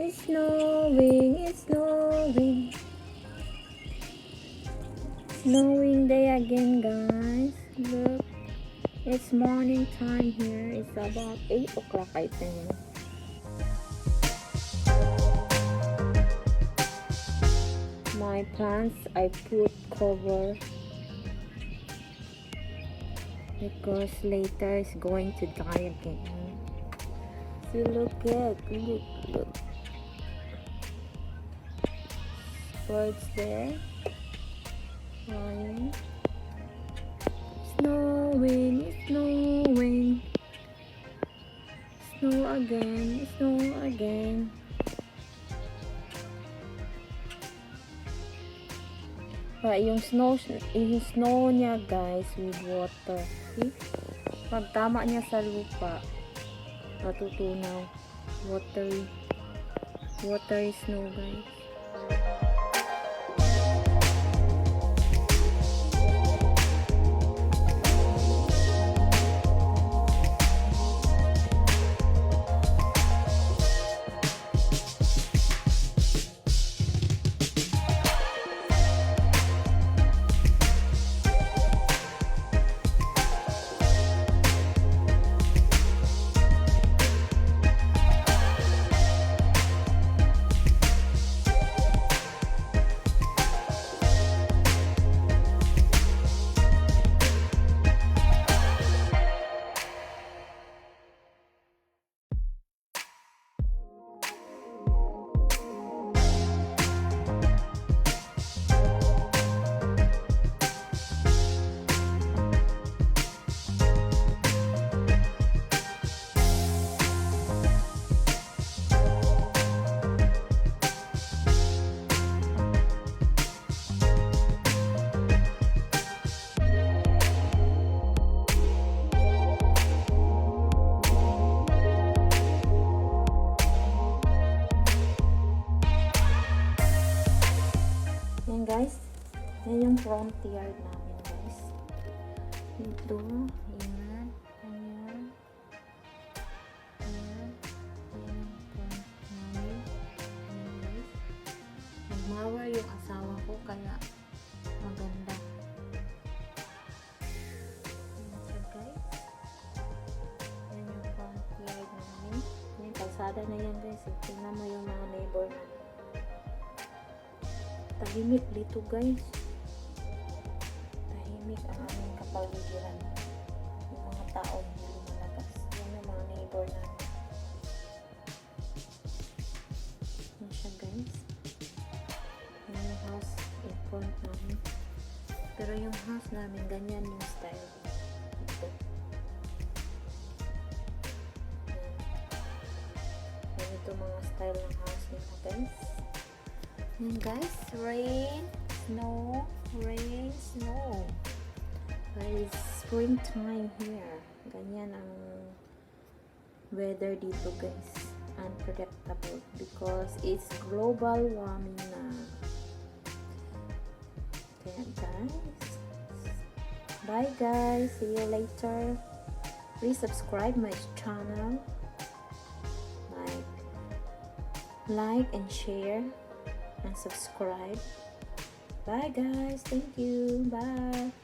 It's snowing, it's snowing. Snowing day again, guys. Look, it's morning time here. It's about 8 o'clock, I think. My plants, I put cover because later it's going to die again. See, look. Birds there flying. Snowing, it's snowing. Snow again. Yung snow niya, guys, with water. See? Pag tama niya sa lupa, matutunaw. Watery snow, guys. Yan, guys, yan yung front yard namin, guys. Ito, yan, yan, yung front namin. Yan, guys. Nagmower yung asawa ko, kaya maganda. Yan siya, guys. Yan yung front yard namin. Yan, kalsada na yan, guys. Tingnan mo yung mga neighbor namin. Tahimik dito, guys. Tahimik ang aming kapaligiran. Yung mga tao hindi lumalabas. Yan yung mga neighbor namin. Yan siya, guys. Yan yung house in front namin. Pero yung house namin, ganyan yung style. Ito. Yan ito mga style ng house nila, guys. And guys, rain, snow. It's springtime here. Ganyan ang weather dito, guys. Unpredictable because it's global warming na. Kaya, guys. Bye, guys. See you later. Please subscribe my channel. Like and share. And subscribe. Bye, guys. Thank you. Bye.